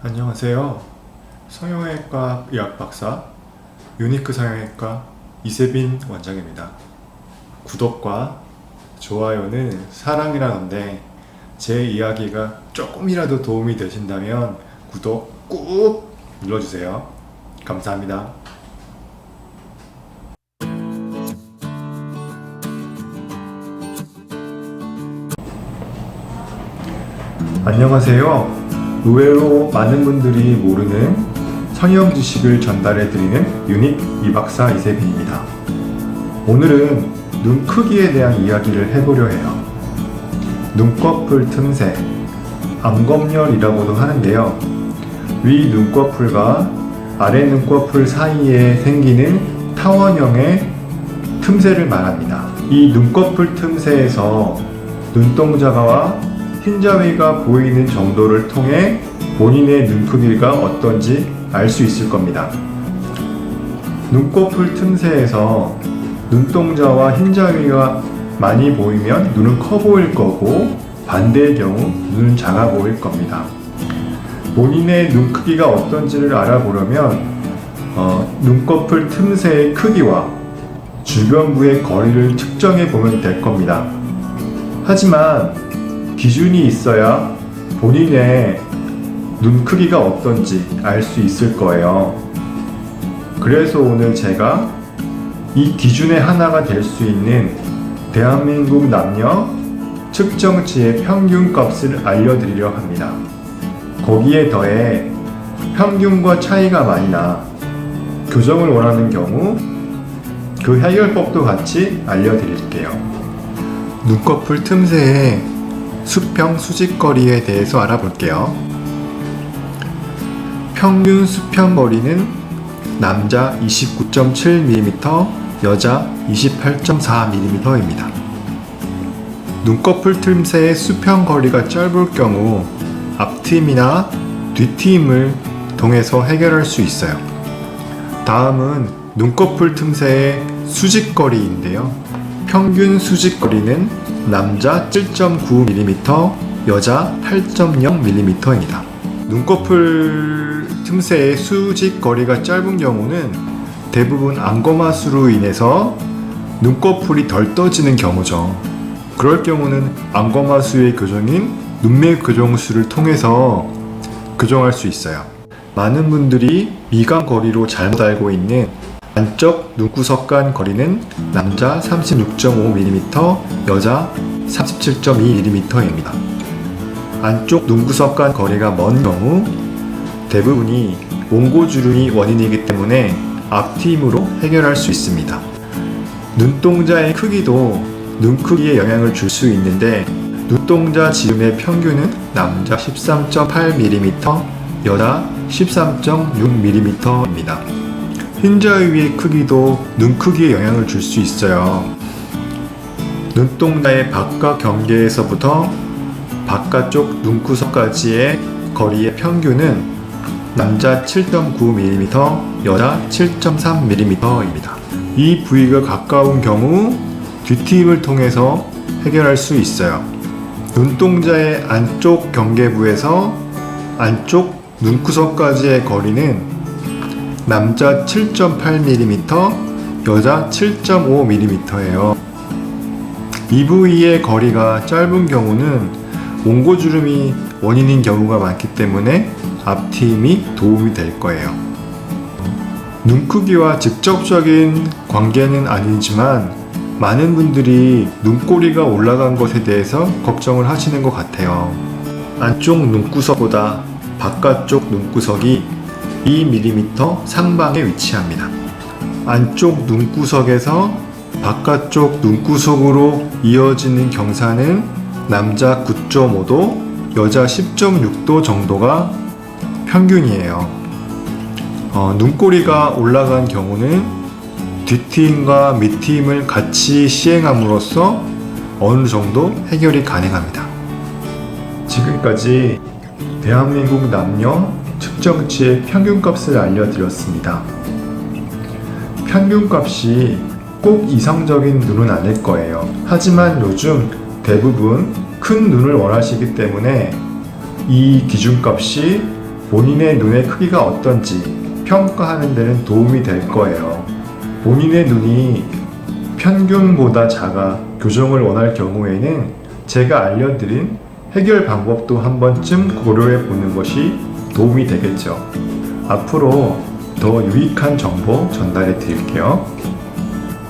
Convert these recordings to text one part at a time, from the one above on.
안녕하세요. 성형외과 의학박사 유니크 성형외과 이세빈 원장입니다. 구독과 좋아요는 사랑이라는데 제 이야기가 조금이라도 도움이 되신다면 구독 꾹 눌러주세요. 감사합니다. 안녕하세요. 의외로 많은 분들이 모르는 성형 지식을 전달해 드리는 유닉 이박사 이세빈입니다. 오늘은 눈 크기에 대한 이야기를 해보려 해요. 눈꺼풀 틈새, 안검열이라고도 하는데요. 위 눈꺼풀과 아래 눈꺼풀 사이에 생기는 타원형의 틈새를 말합니다. 이 눈꺼풀 틈새에서 눈동자와 흰자위가 보이는 정도를 통해 본인의 눈 크기가 어떤지 알 수 있을 겁니다. 눈꺼풀 틈새에서 눈동자와 흰자위가 많이 보이면 눈은 커 보일 거고 반대의 경우 눈은 작아 보일 겁니다. 본인의 눈 크기가 어떤지를 알아보려면 눈꺼풀 틈새의 크기와 주변부의 거리를 측정해 보면 될 겁니다. 하지만 기준이 있어야 본인의 눈 크기가 어떤지 알 수 있을 거예요. 그래서 오늘 제가 이 기준의 하나가 될 수 있는 대한민국 남녀 측정치의 평균 값을 알려드리려 합니다. 거기에 더해 평균과 차이가 많이 나 교정을 원하는 경우 그 해결법도 같이 알려드릴게요. 눈꺼풀 틈새의 수평 수직거리에 대해서 알아볼게요. 평균 수평 거리는 남자 29.7mm, 여자 28.4mm입니다. 눈꺼풀 틈새의 수평 거리가 짧을 경우 앞트임이나 뒷트임을 통해서 해결할 수 있어요. 다음은 눈꺼풀 틈새의 수직거리인데요. 평균 수직거리는 남자 7.9mm, 여자 8.0mm입니다. 눈꺼풀 틈새의 수직 거리가 짧은 경우는 대부분 안검하수로 인해서 눈꺼풀이 덜 떠지는 경우죠. 그럴 경우는 안검하수의 교정인 눈매 교정술을 통해서 교정할 수 있어요. 많은 분들이 미간 거리로 잘못 알고 있는 안쪽 눈구석 간 거리는 남자 36.5mm, 여자 37.2mm입니다. 안쪽 눈구석 간 거리가 먼 경우 대부분이 몽고주름이 원인이기 때문에 앞트임으로 해결할 수 있습니다. 눈동자의 크기도 눈 크기에 영향을 줄 수 있는데 눈동자 지름의 평균은 남자 13.8mm, 여자 13.6mm입니다. 흰자위의 크기도 눈 크기에 영향을 줄 수 있어요. 눈동자의 바깥 경계에서부터 바깥쪽 눈구석까지의 거리의 평균은 남자 7.9mm, 여자 7.3mm입니다. 이 부위가 가까운 경우 뒷트임을 통해서 해결할 수 있어요. 눈동자의 안쪽 경계부에서 안쪽 눈구석까지의 거리는 남자 7.8mm, 여자 7.5mm예요. 이 부위의 거리가 짧은 경우는 몽고주름이 원인인 경우가 많기 때문에 앞트임이 도움이 될 거예요. 눈 크기와 직접적인 관계는 아니지만 많은 분들이 눈꼬리가 올라간 것에 대해서 걱정을 하시는 것 같아요. 안쪽 눈구석보다 바깥쪽 눈구석이 2mm 상방에 위치합니다. 안쪽 눈구석에서 바깥쪽 눈구석으로 이어지는 경사는 남자 9.5도, 여자 10.6도 정도가 평균이에요. 눈꼬리가 올라간 경우는 뒷트임과 밑트임을 같이 시행함으로써 어느 정도 해결이 가능합니다. 지금까지 대한민국 남녀 측정치의 평균값을 알려드렸습니다. 평균값이 꼭 이상적인 눈은 아닐 거예요. 하지만 요즘 대부분 큰 눈을 원하시기 때문에 이 기준값이 본인의 눈의 크기가 어떤지 평가하는 데는 도움이 될 거예요. 본인의 눈이 평균보다 작아 교정을 원할 경우에는 제가 알려드린 해결 방법도 한 번쯤 고려해 보는 것이 도움이 되겠죠. 앞으로 더 유익한 정보 전달해 드릴게요.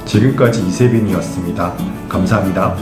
지금까지 이세빈이었습니다. 감사합니다.